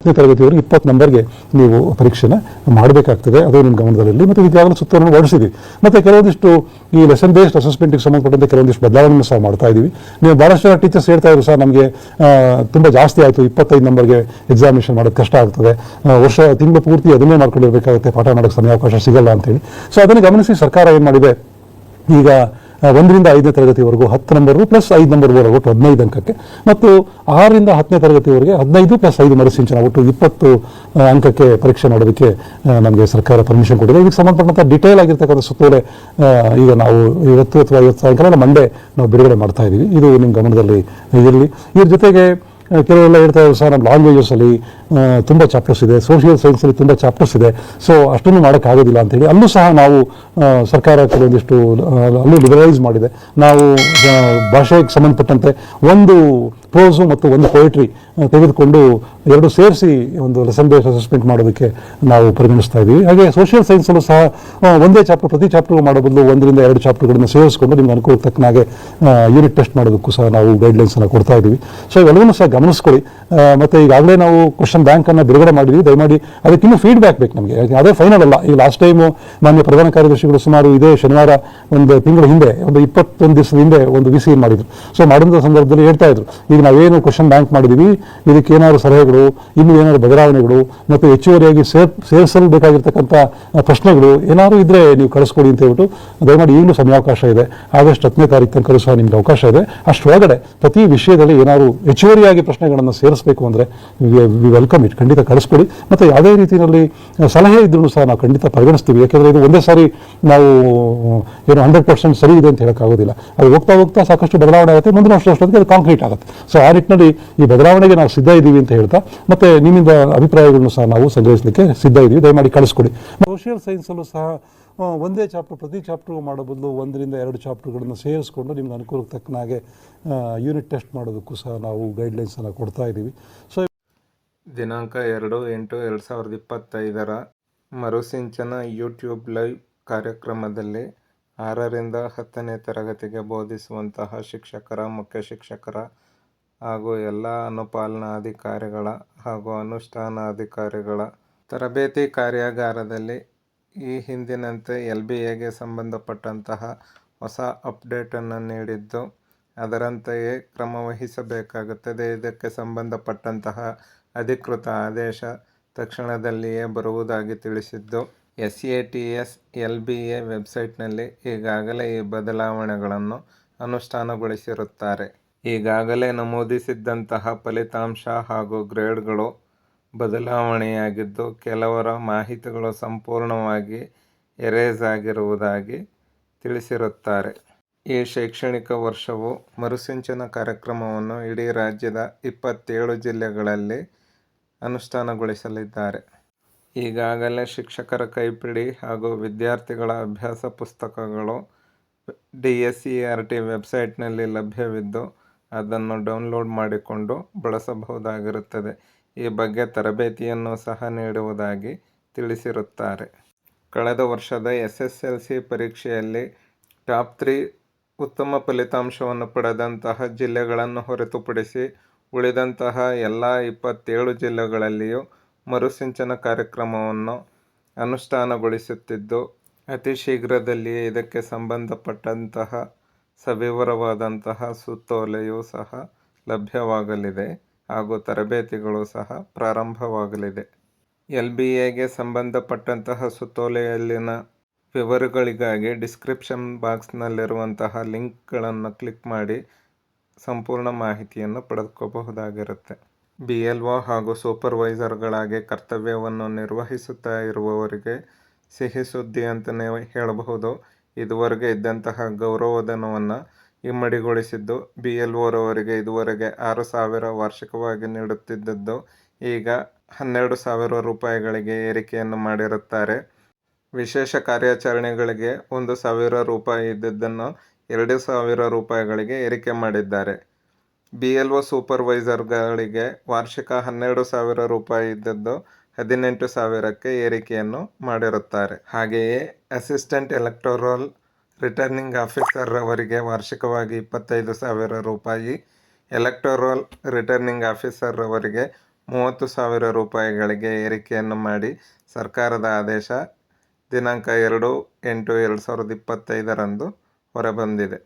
10ನೇ ತರಗತಿವರೆಗೆ 20 ನಂಬರ್ಗೆ ನೀವು ಪರೀಕ್ಷೆನ ಮಾಡಬೇಕಾಗ್ತದೆ. ಅದು ನಿಮ್ಮ ಗಮನದಲ್ಲಿ. ಮತ್ತು ಈಗಾಗಲೇ ಸುತ್ತೋಲೆಯನ್ನು ಹೊರಡಿಸಿದ್ವಿ. ಮತ್ತು ಕೆಲವೊಂದಿಷ್ಟು ಈ ಲೆಸನ್ ಬೇಸ್ಡ್ ಅಸೆಸ್ಮೆಂಟ್ಗೆ ಸಂಬಂಧಪಟ್ಟಂತೆ ಕೆಲವೊಂದಿಷ್ಟು ಬದಲಾವಣೆಯನ್ನು ಸಹ ಮಾಡ್ತಾ ಇದ್ದೀವಿ. ನೀವು ಭಾಳಷ್ಟು ಜನ ಟೀಚರ್ಸ್ ಹೇಳ್ತಾ ಇದ್ರು, ಸರ್ ನಮಗೆ ತುಂಬ ಜಾಸ್ತಿ ಆಯಿತು, 25 ನಂಬರ್ಗೆ ಎಕ್ಸಾಮಿನೇಷನ್ ಮಾಡೋದು ಕಷ್ಟ ಆಗ್ತದೆ, ತಿಂಗಳು ಪೂರ್ತಿ ಅದನ್ನೇ ಮಾಡ್ಕೊಂಡಿರಬೇಕಾಗುತ್ತೆ, ಪಾಠ ಮಾಡೋಕ್ಕೆ ಸಮಯಾವಕಾಶ ಸಿಗಲ್ಲ ಅಂತೇಳಿ. ಸೊ ಅದನ್ನು ಗಮನಿಸಿ ಸರ್ಕಾರ ಏನು ಮಾಡಿದೆ, ಈಗ 1ರಿಂದ 5ನೇ ತರಗತಿವರೆಗೂ 10 ನಂಬರು ಪ್ಲಸ್ 5 ನಂಬರ್ವರೆಗೂ ಒಟ್ಟು 15 ಅಂಕಕ್ಕೆ, ಮತ್ತು 6ರಿಂದ 10ನೇ ತರಗತಿವರೆಗೆ 15 ಪ್ಲಸ್ 5 ಮರುಸಿಂಚನ ಒಟ್ಟು 20 ಅಂಕಕ್ಕೆ ಪರೀಕ್ಷೆ ಮಾಡೋದಕ್ಕೆ ನಮಗೆ ಸರ್ಕಾರ ಪರ್ಮಿಷನ್ ಕೊಟ್ಟಿದೆ. ಇದಕ್ಕೆ ಸಂಬಂಧಪಟ್ಟಂಥ ಡಿಟೇಲ್ ಆಗಿರ್ತಕ್ಕಂಥ ಸುತ್ತೋಲೆ ಈಗ ನಾವು ಇವತ್ತು ಅಥವಾ ಇವತ್ತು ಸಾಯಂಕಾಲ ಮಂಡೇ ನಾವು ಬಿಡುಗಡೆ ಮಾಡ್ತಾ ಇದ್ದೀವಿ. ಇದು ನಿಮ್ಮ ಗಮನದಲ್ಲಿ ಇರಲಿ. ಇದ್ರ ಜೊತೆಗೆ ಕೆಲವೆಲ್ಲ ಹೇಳ್ತಾ ಇದ್ರು, ಸರ್ ನಮ್ಮ ಲ್ಯಾಂಗ್ವೇಜಸಲ್ಲಿ ತುಂಬ ಚಾಪ್ಟರ್ಸ್ ಇದೆ, ಸೋಷಿಯಲ್ ಸೈನ್ಸಲ್ಲಿ ತುಂಬ ಚಾಪ್ಟರ್ಸ್ ಇದೆ, ಸೊ ಅಷ್ಟನ್ನು ಮಾಡೋಕ್ಕಾಗೋದಿಲ್ಲ ಅಂತೇಳಿ ಅಲ್ಲೂ ಸಹ ನಾವು ಸರ್ಕಾರ ಕೆಲವೊಂದಿಷ್ಟು ಅಲ್ಲೂ ಲಿಬರಲೈಸ್ ಮಾಡಿದೆ. ನಾವು ಭಾಷೆಗೆ ಸಂಬಂಧಪಟ್ಟಂತೆ ಒಂದು ಪ್ರೋಸು ಮತ್ತು ಒಂದು ಪೊಯಿಟ್ರಿ ತೆಗೆದುಕೊಂಡು ಎರಡು ಸೇರಿಸಿ ಒಂದು ಲೆಸನ್ ಬೇಸ್ ಅಸೆಸ್ಮೆಂಟ್ ಮಾಡೋದಕ್ಕೆ ನಾವು ಪರಿಗಣಿಸ್ತಾ ಇದ್ದೀವಿ. ಹಾಗೆ ಸೋಷಿಯಲ್ ಸೈನ್ಸಲ್ಲೂ ಸಹ ಒಂದೇ ಚಾಪ್ಟರ್ ಪ್ರತಿ ಚಾಪ್ಟರ್ ಮಾಡೋ ಬದಲು 1ರಿಂದ 2 ಚಾಪ್ಟರ್ಗಳನ್ನು ಸೇರಿಸ್ಕೊಂಡು ನಿಮ್ಗೆ ಅನುಕೂಲಕ್ಕೆ ತಕ್ಕನಾಗೆ ಯೂನಿಟ್ ಟೆಸ್ಟ್ ಮಾಡೋದಕ್ಕೂ ಸಹ ನಾವು ಗೈಡ್ಲೈನ್ಸನ್ನು ಕೊಡ್ತಾ ಇದ್ದೀವಿ. ಸೊ ಇವೆಲ್ಲವನ್ನೂ ಸಹ ಗಮನಿಸ್ಕೊಳ್ಳಿ. ಮತ್ತು ಈಗಾಗಲೇ ನಾವು ಕ್ವಶನ್ ಬ್ಯಾಂಕನ್ನು ಬಿಡುಗಡೆ ಮಾಡಿದ್ವಿ. ದಯಮಾಡಿ ಅದಕ್ಕಿನ್ನೂ ಫೀಡ್ಬ್ಯಾಕ್ ಬೇಕು ನಮಗೆ. ಅದೇ ಫೈನಲ್ ಅಲ್ಲ. ಈ ಲಾಸ್ಟ್ ಟೈಮು ಮಾನ್ಯ ಪ್ರಧಾನ ಕಾರ್ಯದರ್ಶಿಗಳು ಸುಮಾರು ಇದೇ ಶನಿವಾರ ಒಂದು ತಿಂಗಳ ಹಿಂದೆ, ಒಂದು 21 ದಿವಸದ ಹಿಂದೆ ಒಂದು ವಿಸಿ ಮಾಡಿದ್ರು. ಸೊ ಮಾಡಿದ ಸಂದರ್ಭದಲ್ಲಿ ಹೇಳ್ತಾ ಇದ್ರು, ಈಗ ನಾವೇನು ಕ್ವಶನ್ ಬ್ಯಾಂಕ್ ಮಾಡಿದ್ದೀವಿ, ಇದಕ್ಕೆ ಏನಾದ್ರು ಸಲಹೆಗಳು, ಇನ್ನೂ ಏನಾದ್ರು ಬದಲಾವಣೆಗಳು ಮತ್ತು ಹೆಚ್ಚುವರಿಯಾಗಿ ಸೇರಿಸಲ್ಬೇಕಾಗಿರ್ತಕ್ಕಂಥ ಪ್ರಶ್ನೆಗಳು ಏನಾದ್ರು ಇದ್ದರೆ ನೀವು ಕಳಿಸ್ಕೊಡಿ ಅಂತ ಹೇಳ್ಬಿಟ್ಟು ದಯಮಾಡಿ ಈಗಲೂ ಸಮಯಾವಕಾಶ ಇದೆ. ಆಗಸ್ಟ್ 10ನೇ ತಾರೀಕು ತನಕ ಸಹ ನಿಮ್ಗೆ ಅವಕಾಶ ಇದೆ. ಅಷ್ಟರೊಳಗಡೆ ಪ್ರತಿ ವಿಷಯದಲ್ಲಿ ಏನಾದ್ರು ಹೆಚ್ಚುವರಿಯಾಗಿ ಪ್ರಶ್ನೆಗಳನ್ನು ಸೇರಿಸಬೇಕು ಅಂದರೆ ವಿ ವೆಲ್ಕಮ್ ಇಟ್. ಖಂಡಿತ ಕಳಿಸ್ಕೊಡಿ. ಮತ್ತು ಯಾವುದೇ ರೀತಿಯಲ್ಲಿ ಸಲಹೆ ಇದ್ರೂ ಸಹ ನಾವು ಖಂಡಿತ ಪರಿಗಣಿಸ್ತೀವಿ. ಯಾಕೆಂದರೆ ಇದು ಒಂದೇ ಸಾರಿ ನಾವು ಏನು 100% ಸರಿ ಇದೆ ಅಂತ ಹೇಳೋಕ್ಕಾಗೋದಿಲ್ಲ. ಅದು ಹೋಗ್ತಾ ಹೋಗ್ತಾ ಸಾಕಷ್ಟು ಬದಲಾವಣೆ ಆಗುತ್ತೆ. ಮುಂದಿನ ವರ್ಷದೊಳಗೆ ಅದು ಕಾಂಕ್ರೀಟ್ ಆಗುತ್ತೆ. ಸೊ ಆ ನಿಟ್ಟಿನಲ್ಲಿ ಈ ಬದಲಾವಣೆಗೆ ನಾವು ಸಿದ್ಧ ಇದ್ದೀವಿ ಅಂತ ಹೇಳ್ತಾ, ಮತ್ತು ನಿಮ್ಮಿಂದ ಅಭಿಪ್ರಾಯಗಳನ್ನು ಸಹ ನಾವು ಸಂಗ್ರಹಿಸಲಿಕ್ಕೆ ಸಿದ್ಧ ಇದ್ದೀವಿ. ದಯಮಾಡಿ ಕಳಿಸ್ಕೊಡಿ. ಸೋಷಿಯಲ್ ಸೈನ್ಸಲ್ಲೂ ಸಹ ಒಂದೇ ಚಾಪ್ಟರ್ ಪ್ರತಿ ಚಾಪ್ಟರ್ ಮಾಡೋ ಬದಲು 1ರಿಂದ 2 ಚಾಪ್ಟರ್ಗಳನ್ನು ಸೇರಿಸ್ಕೊಂಡು ನಿಮ್ಗೆ ಅನುಕೂಲಕ್ಕೆ ತಕ್ಕನಾಗೆ ಯೂನಿಟ್ ಟೆಸ್ಟ್ ಮಾಡೋದಕ್ಕೂ ಸಹ ನಾವು ಗೈಡ್ಲೈನ್ಸನ್ನು ಕೊಡ್ತಾ ಇದ್ದೀವಿ. ಸೊ ದಿನಾಂಕ 2/8/2025 ಮರುಸಿಂಚನ ಯೂಟ್ಯೂಬ್ ಲೈವ್ ಕಾರ್ಯಕ್ರಮದಲ್ಲಿ 6ರಿಂದ 10ನೇ ತರಗತಿಗೆ ಬೋಧಿಸುವಂತಹ ಶಿಕ್ಷಕರ, ಮುಖ್ಯ ಶಿಕ್ಷಕರ ಹಾಗೂ ಎಲ್ಲ ಅನುಪಾಲನಾಧಿಕಾರಿಗಳ ಹಾಗೂ ಅನುಷ್ಠಾನಾಧಿಕಾರಿಗಳ ತರಬೇತಿ ಕಾರ್ಯಾಗಾರದಲ್ಲಿ ಈ ಹಿಂದಿನಂತೆ LBAಗೆ ಸಂಬಂಧಪಟ್ಟಂತಹ ಹೊಸ ಅಪ್ಡೇಟನ್ನು ನೀಡಿದ್ದು, ಅದರಂತೆಯೇ ಕ್ರಮವಹಿಸಬೇಕಾಗುತ್ತದೆ. ಇದಕ್ಕೆ ಸಂಬಂಧಪಟ್ಟಂತಹ ಅಧಿಕೃತ ಆದೇಶ ತಕ್ಷಣದಲ್ಲಿಯೇ ಬರುವುದಾಗಿ ತಿಳಿಸಿದ್ದು, SATS LBA ವೆಬ್ಸೈಟ್ನಲ್ಲಿ ಈಗಾಗಲೇ ಈ ಬದಲಾವಣೆಗಳನ್ನು ಅನುಷ್ಠಾನಗೊಳಿಸಿರುತ್ತಾರೆ. ಈಗಾಗಲೇ ನಮೂದಿಸಿದ್ದಂತಹ ಫಲಿತಾಂಶ ಹಾಗೂ ಗ್ರೇಡ್ಗಳು ಬದಲಾವಣೆಯಾಗಿದ್ದು, ಕೆಲವರ ಮಾಹಿತಿಗಳು ಸಂಪೂರ್ಣವಾಗಿ ಎರೇಸ್ ಆಗಿರುವುದಾಗಿ ತಿಳಿಸಿರುತ್ತಾರೆ. ಈ ಶೈಕ್ಷಣಿಕ ವರ್ಷವು ಮರುಸಿಂಚನ ಕಾರ್ಯಕ್ರಮವನ್ನು ಇಡೀ ರಾಜ್ಯದ 27 ಜಿಲ್ಲೆಗಳಲ್ಲಿ ಅನುಷ್ಠಾನಗೊಳಿಸಲಿದ್ದಾರೆ. ಈಗಾಗಲೇ ಶಿಕ್ಷಕರ ಕೈಪಿಡಿ ಹಾಗೂ ವಿದ್ಯಾರ್ಥಿಗಳ ಅಭ್ಯಾಸ ಪುಸ್ತಕಗಳು DSERT ವೆಬ್ಸೈಟ್ನಲ್ಲಿ ಲಭ್ಯವಿದ್ದು, ಅದನ್ನು ಡೌನ್ಲೋಡ್ ಮಾಡಿಕೊಂಡು ಬಳಸಬಹುದಾಗಿರುತ್ತದೆ. ಈ ಬಗ್ಗೆ ತರಬೇತಿಯನ್ನು ಸಹ ನೀಡುವುದಾಗಿ ತಿಳಿಸಿರುತ್ತಾರೆ. ಕಳೆದ ವರ್ಷದ SSLC ಪರೀಕ್ಷೆಯಲ್ಲಿ ಟಾಪ್ 3 ಉತ್ತಮ ಫಲಿತಾಂಶವನ್ನು ಪಡೆದಂತಹ ಜಿಲ್ಲೆಗಳನ್ನು ಹೊರತುಪಡಿಸಿ ಉಳಿದಂತಹ ಎಲ್ಲ 27 ಜಿಲ್ಲೆಗಳಲ್ಲಿಯೂ ಮರುಸಿಂಚನ ಕಾರ್ಯಕ್ರಮವನ್ನು ಅನುಷ್ಠಾನಗೊಳಿಸುತ್ತಿದ್ದು, ಅತಿ ಶೀಘ್ರದಲ್ಲಿಯೇ ಇದಕ್ಕೆ ಸಂಬಂಧಪಟ್ಟಂತಹ ಸವಿವರವಾದಂತಹ ಸುತ್ತೋಲೆಯೂ ಸಹ ಲಭ್ಯವಾಗಲಿದೆ ಹಾಗೂ ತರಬೇತಿಗಳು ಸಹ ಪ್ರಾರಂಭವಾಗಲಿದೆ. LBAಗೆ ಸಂಬಂಧಪಟ್ಟಂತಹ ಸುತ್ತೋಲೆಯಲ್ಲಿನ ವಿವರಗಳಿಗಾಗಿ ಡಿಸ್ಕ್ರಿಪ್ಷನ್ ಬಾಕ್ಸ್ನಲ್ಲಿರುವಂತಹ ಲಿಂಕ್ಗಳನ್ನು ಕ್ಲಿಕ್ ಮಾಡಿ ಸಂಪೂರ್ಣ ಮಾಹಿತಿಯನ್ನು ಪಡೆದುಕೋಬಹುದಾಗಿರುತ್ತೆ. BLO ಹಾಗೂ ಸೂಪರ್ವೈಸರ್ಗಳಾಗಿ ಕರ್ತವ್ಯವನ್ನು ನಿರ್ವಹಿಸುತ್ತಾ ಇರುವವರಿಗೆ ಸಿಹಿ ಸುದ್ದಿ ಅಂತಲೇ ಹೇಳಬಹುದು. ಇದುವರೆಗೆ ಇದ್ದಂತಹ ಗೌರವಧನವನ್ನು ಇಮ್ಮಡಿಗೊಳಿಸಿದ್ದು, BLOರವರಿಗೆ ಇದುವರೆಗೆ 6,000 ವಾರ್ಷಿಕವಾಗಿ ನೀಡುತ್ತಿದ್ದದ್ದು ಈಗ 12,000 ರೂಪಾಯಿಗಳಿಗೆ ಏರಿಕೆಯನ್ನು ಮಾಡಿರುತ್ತಾರೆ. ವಿಶೇಷ ಕಾರ್ಯಾಚರಣೆಗಳಿಗೆ 1,000 ರೂಪಾಯಿ ಇದ್ದದ್ದನ್ನು 2,000 ರೂಪಾಯಿಗಳಿಗೆ ಏರಿಕೆ ಮಾಡಿದ್ದಾರೆ. BLO ಸೂಪರ್ವೈಸರ್ಗಳಿಗೆ ವಾರ್ಷಿಕ 12,000 ರೂಪಾಯಿ ಇದ್ದದ್ದು 18,000ಕ್ಕೆ ಏರಿಕೆಯನ್ನು ಮಾಡಿರುತ್ತಾರೆ. ಹಾಗೆಯೇ ಅಸಿಸ್ಟೆಂಟ್ ಎಲೆಕ್ಟೋರಲ್ ರಿಟರ್ನಿಂಗ್ ಆಫೀಸರ್ ಅವರಿಗೆ ವಾರ್ಷಿಕವಾಗಿ 25,000 ರೂಪಾಯಿ, ಎಲೆಕ್ಟೋರಲ್ ರಿಟರ್ನಿಂಗ್ ಆಫೀಸರ್ ಅವರಿಗೆ 30,000 ರೂಪಾಯಿಗಳಿಗೆ ಏರಿಕೆಯನ್ನು ಮಾಡಿ ಸರ್ಕಾರದ ಆದೇಶ ದಿನಾಂಕ 2/8/2025 ಹೊರಬಂದಿದೆ.